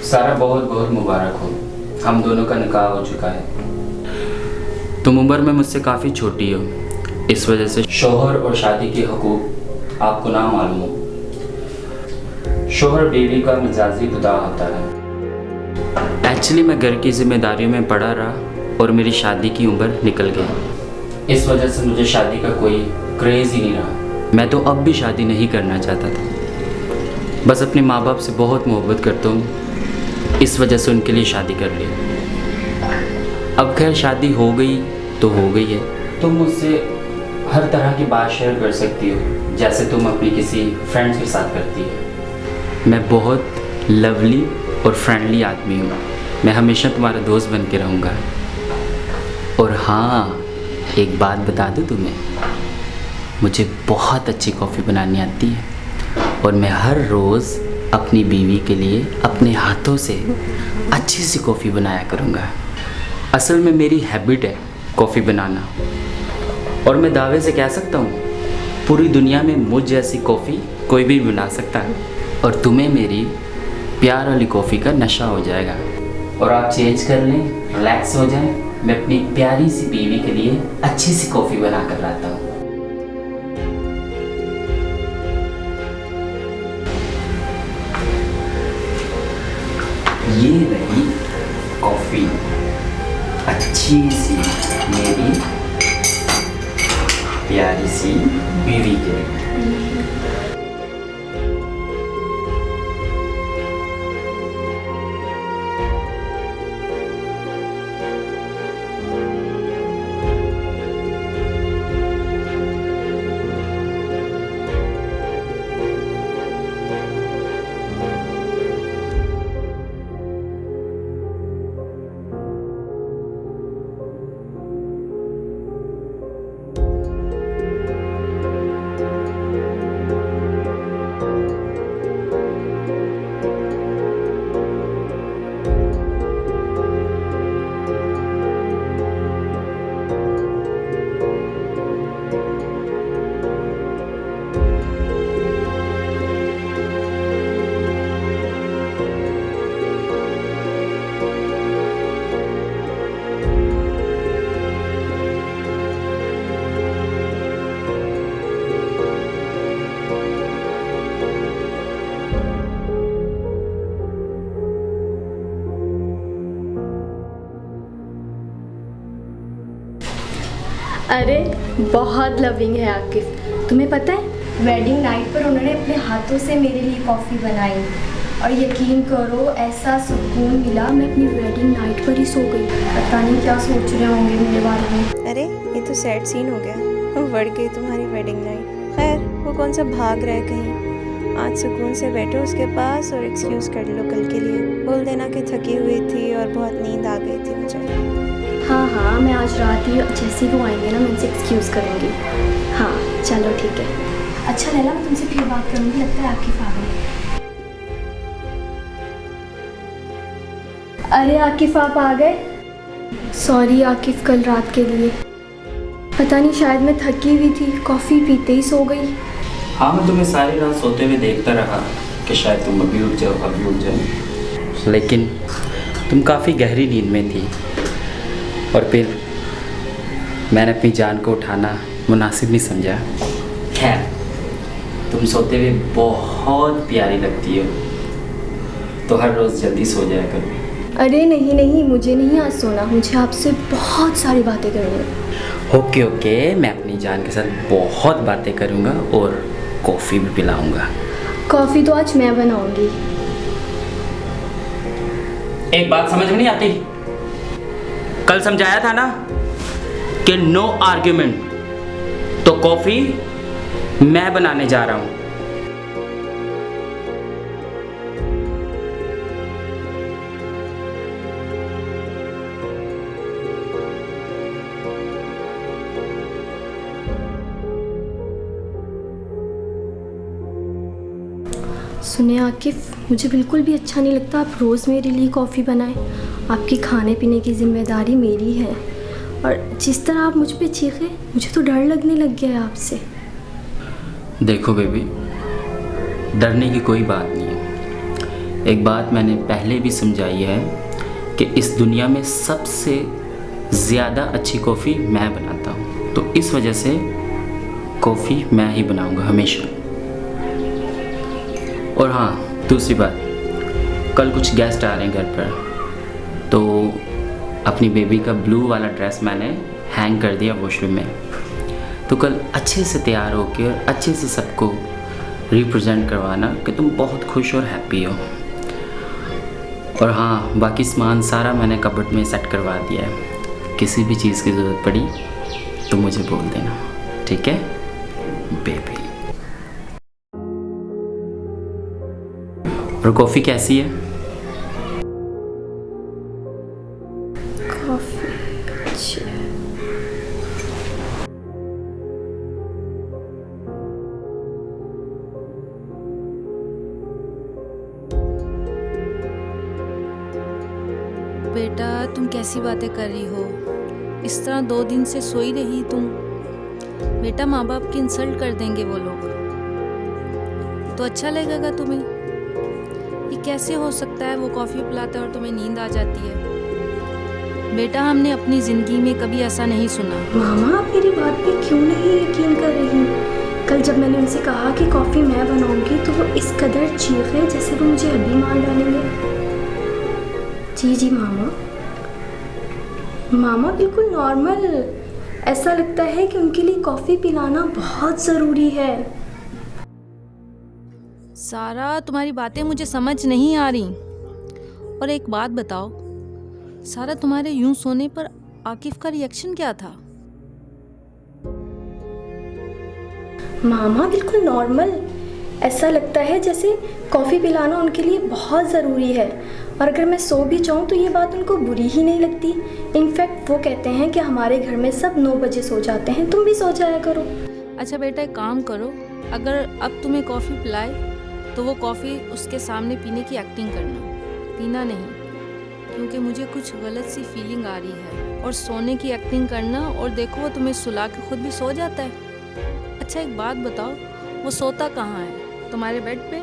सारा बहुत बहुत मुबारक हो। हम दोनों का निकाह हो चुका है। तुम उम्र में मुझसे काफ़ी छोटी हो, इस वजह से शौहर और शादी के हुकूक आपको ना मालूम हो। शौहर बीवी का मिजाजी खुदा होता है। एक्चुअली मैं घर की जिम्मेदारियों में पड़ा रहा और मेरी शादी की उम्र निकल गई। इस वजह से मुझे शादी का कोई क्रेज़ ही नहीं रहा। मैं तो अब भी शादी नहीं करना चाहता था, बस अपने माँ बाप से बहुत मोहब्बत करता हूँ, इस वजह से उनके लिए शादी कर ली। अब खैर शादी हो गई तो हो गई है। तुम मुझसे हर तरह की बात शेयर कर सकती हो, जैसे तुम अपनी किसी फ्रेंड्स के साथ करती हो। मैं बहुत लवली और फ्रेंडली आदमी हूँ। मैं हमेशा तुम्हारा दोस्त बन के रहूँगा। और हाँ, एक बात बता दूँ तुम्हें, मुझे बहुत अच्छी कॉफ़ी बनानी आती है और मैं हर रोज़ अपनी बीवी के लिए अपने हाथों से अच्छी सी कॉफ़ी बनाया करूँगा। असल में मेरी हैबिट है कॉफ़ी बनाना, और मैं दावे से कह सकता हूँ पूरी दुनिया में मुझ जैसी कॉफ़ी कोई भी बना सकता है। और तुम्हें मेरी प्यार वाली कॉफ़ी का नशा हो जाएगा और आप चेंज कर लें, रिलैक्स हो जाएं। मैं अपनी प्यारी सी बीवी के लिए अच्छी सी कॉफ़ी बना कर लाता हूँ। ये रही कॉफ़ी, अच्छी सी मेरी प्यारी सी बीवी के लिए। अरे बहुत लविंग है आकिफ। तुम्हें पता है वेडिंग नाइट पर उन्होंने अपने हाथों से मेरे लिए कॉफ़ी बनाई और यकीन करो ऐसा सुकून मिला, मैं अपनी वेडिंग नाइट पर ही सो गई। पता नहीं क्या सोच रहे होंगे मेरे बारे में। अरे ये तो सैड सीन हो गया, बढ़ गई तुम्हारी वेडिंग नाइट। खैर वो कौन सा भाग रहा है कहीं, आज सुकून से बैठो उसके पास और एक्सक्यूज़ कर लो कल के लिए। बोल देना कि थकी हुई थी और बहुत नींद आ गई थी मुझे। हाँ, मैं आज रात ही जैसे ही वो आएंगे ना मैं उनसे एक्सक्यूज़ करूँगी। हाँ चलो ठीक है। अच्छा लैला, मैं तुमसे फिर बात करूँगी। लगता है आकिफ आ गए। अरे आकिफ आप आ गए। सॉरी आकिफ, कल रात के लिए पता नहीं, शायद मैं थकी हुई थी, कॉफ़ी पीते ही सो गई। हाँ, मैं तुम्हें सारी रात सोते हुए देखता रहा कि शायद तुम अभी उठ जाओ, लेकिन तुम काफ़ी गहरी नींद में थी और फिर मैंने अपनी जान को उठाना मुनासिब नहीं समझा। खैर, तुम सोते हुए बहुत प्यारी लगती हो, तो हर रोज़ जल्दी सो जाया करो। अरे नहीं, मुझे नहीं आज सोना, मुझे आपसे बहुत सारी बातें करनी है। ओके, मैं अपनी जान के साथ बहुत बातें करूँगा और कॉफ़ी भी पिलाऊँगा। कॉफ़ी तो आज मैं बनाऊँगी। एक बात समझ में नहीं आती, कल समझाया था ना कि नो आर्ग्यूमेंट, तो कॉफ़ी मैं बनाने जा रहा हूँ। सुने आकिफ, मुझे बिल्कुल भी अच्छा नहीं लगता आप रोज़ मेरे लिए कॉफ़ी बनाएं। आपकी खाने पीने की जिम्मेदारी मेरी है, और जिस तरह आप मुझ पे चीखे, मुझे तो डर लगने लग गया है आपसे। देखो बेबी, डरने की कोई बात नहीं है। एक बात मैंने पहले भी समझाई है कि इस दुनिया में सबसे ज़्यादा अच्छी कॉफ़ी मैं बनाता हूँ, तो इस वजह से कॉफ़ी मैं ही बनाऊँगा हमेशा। और हाँ, दूसरी बात, कल कुछ गेस्ट आ रहे हैं घर पर, तो अपनी बेबी का ब्लू वाला ड्रेस मैंने हैंग कर दिया वॉशरूम में, तो कल अच्छे से तैयार होकर और अच्छे से सबको रिप्रेजेंट करवाना कि तुम बहुत खुश और हैप्पी हो। और हाँ, बाकी सामान सारा मैंने कबर्ड में सेट करवा दिया है, किसी भी चीज़ की ज़रूरत पड़ी तो मुझे बोल देना, ठीक है बेबी। और कॉफ़ी कैसी है? कॉफ़ी अच्छी है। बेटा तुम कैसी बातें कर रही हो? इस तरह 2 दिन से सोई रही तुम? बेटा माँ बाप की इंसल्ट कर देंगे वो लोग, तो अच्छा लगेगा तुम्हें? ये कैसे हो सकता है वो कॉफ़ी पिलाता है और तुम्हें नींद आ जाती है? बेटा हमने अपनी ज़िंदगी में कभी ऐसा नहीं सुना। मामा, आप मेरी बात पे क्यों नहीं यकीन कर रही? कल जब मैंने उनसे कहा कि कॉफ़ी मैं बनाऊंगी तो वो इस कदर चीखे जैसे वो मुझे अभी मार डालेंगे। जी जी मामा, मामा बिल्कुल नॉर्मल। ऐसा लगता है कि उनके लिए कॉफ़ी पिलाना बहुत ज़रूरी है। सारा तुम्हारी बातें मुझे समझ नहीं आ रही। और एक बात बताओ सारा, तुम्हारे यूं सोने पर आकिफ का रिएक्शन क्या था? मामा बिल्कुल नॉर्मल। ऐसा लगता है जैसे कॉफ़ी पिलाना उनके लिए बहुत ज़रूरी है, और अगर मैं सो भी जाऊँ तो ये बात उनको बुरी ही नहीं लगती। इनफैक्ट वो कहते हैं कि हमारे घर में सब 9 बजे सो जाते हैं, तुम भी सो जाया करो। अच्छा बेटा एक काम करो, अगर अब तुम्हें कॉफ़ी पिलाए तो वो कॉफ़ी उसके सामने पीने की एक्टिंग करना, पीना नहीं, क्योंकि मुझे कुछ गलत सी फीलिंग आ रही है। और सोने की एक्टिंग करना, और देखो वो तुम्हें सुला के खुद भी सो जाता है। अच्छा एक बात बताओ, वो सोता कहाँ है? तुम्हारे बेड पे?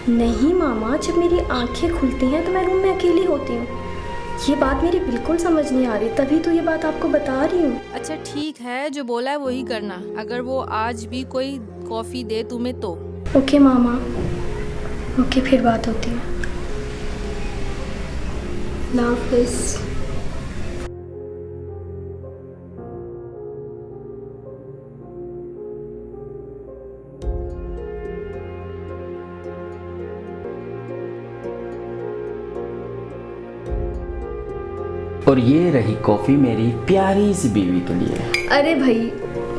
नहीं मामा, जब मेरी आंखें खुलती हैं तो मैं रूम में अकेली होती हूँ। ये बात मेरी बिल्कुल समझ नहीं आ रही, तभी तो ये बात आपको बता रही हूँ। अच्छा ठीक है, जो बोला है वही करना। अगर वो आज भी कोई कॉफ़ी दे तुम्हें तो। ओके मामा, ओके, फिर बात होती है। अल्लाह हाफिज़। और ये रही कॉफ़ी मेरी प्यारी सी बीवी के लिए। अरे भाई,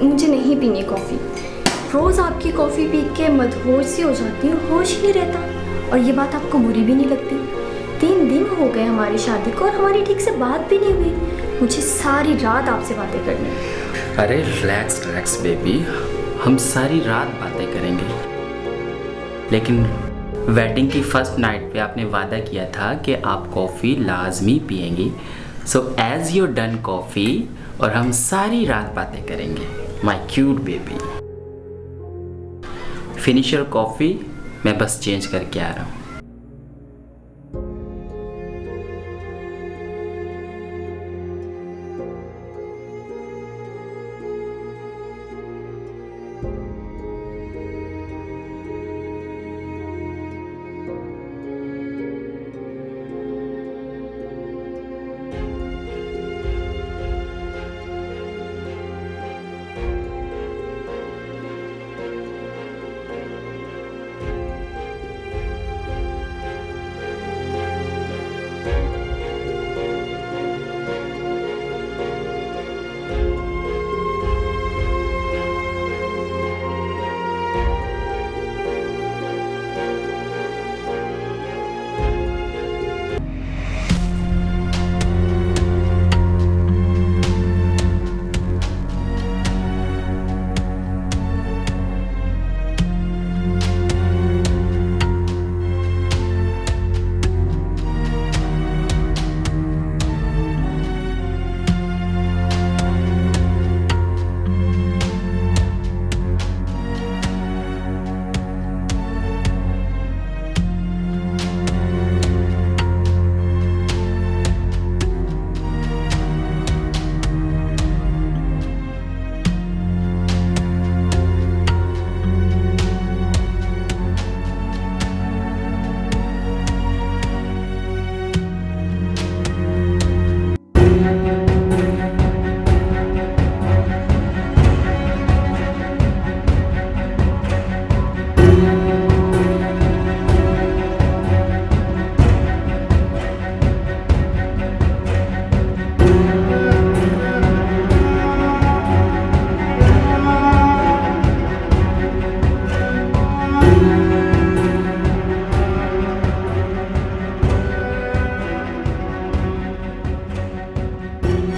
मुझे नहीं पीनी कॉफ़ी। रोज़ आपकी कॉफ़ी पी के मदहोश सी हो जाती हूँ, होश ही नहीं रहता। और ये बात आपको बुरी भी नहीं लगती? 3 दिन हो गए हमारी शादी को और हमारी ठीक से बात भी नहीं हुई। मुझे सारी रात आपसे बातें करनी है। अरे रिलैक्स रिलैक्स बेबी, हम सारी रात बातें करेंगे, लेकिन वेडिंग की फर्स्ट नाइट पे आपने वादा किया था कि आप कॉफ़ी लाजमी पिएंगी। So as you done coffee, और हम सारी रात बातें करेंगे my cute baby. Finish your coffee, मैं बस चेंज करके आ रहा हूँ।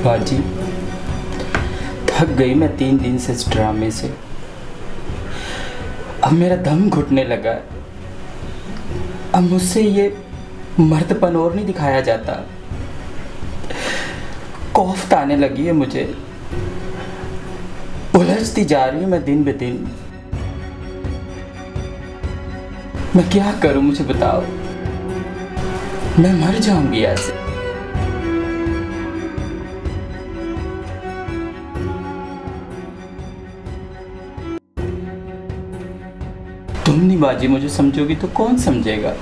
बाजी, थक गई मैं 3 दिन से इस ड्रामे से। अब मेरा दम घुटने लगा है। अब मुझसे ये मर्दपन और नहीं दिखाया जाता। कौफ आने लगी है मुझे, उलझती जा रही हूँ मैं दिन ब दिन। मैं क्या करूं, मुझे बताओ। मैं मर जाऊंगी ऐसे। तुम नहीं बाजी मुझे समझोगी तो कौन समझेगा।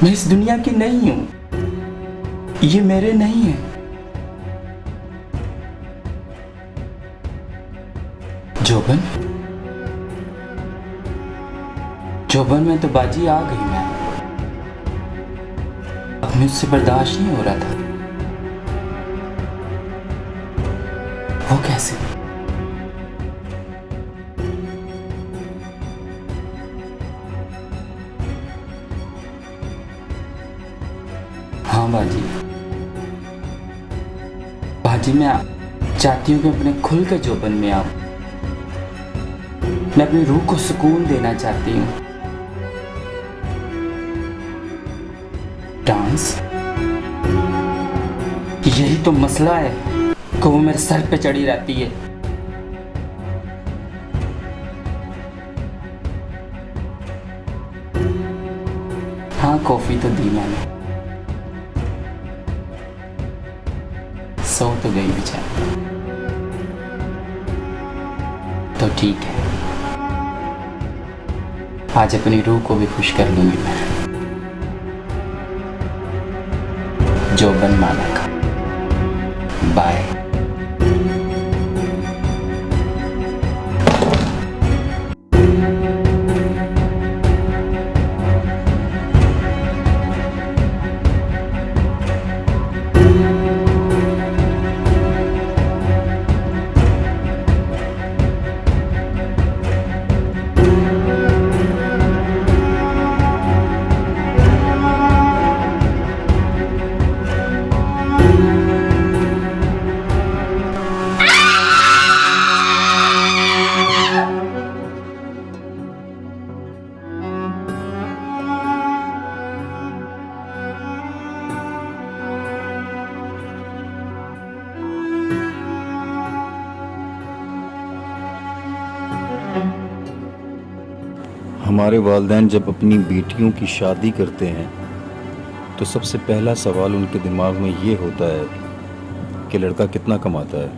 मैं इस दुनिया की नहीं हूं, ये मेरे नहीं है। जोबन में तो बाजी आ गई मैं। अब मुझसे बर्दाश्त नहीं हो रहा था। वो कैसे? हाँ बाजी मैं चाहती हूँ कि अपने खुल के जोबन में आऊं। मैं अपनी रूह को सुकून देना चाहती हूँ। डांस, यही तो मसला है कि वो मेरे सर पे चढ़ी रहती है। हाँ, कॉफी तो दी मैंने, सो तो गई बेचारी। तो ठीक है, आज अपनी रूह को भी खुश कर लूंगी मैं। जोबन माला का बाय। हमारे वालिदैन जब अपनी बेटियों की शादी करते हैं तो सबसे पहला सवाल उनके दिमाग में ये होता है कि लड़का कितना कमाता है।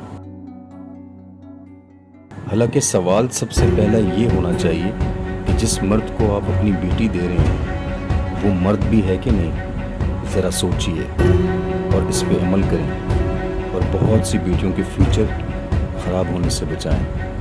हालांकि सवाल सबसे पहला ये होना चाहिए कि जिस मर्द को आप अपनी बेटी दे रहे हैं वो मर्द भी है कि नहीं। ज़रा सोचिए और इस पे अमल करें और बहुत सी बेटियों के फ्यूचर ख़राब होने से बचाएं।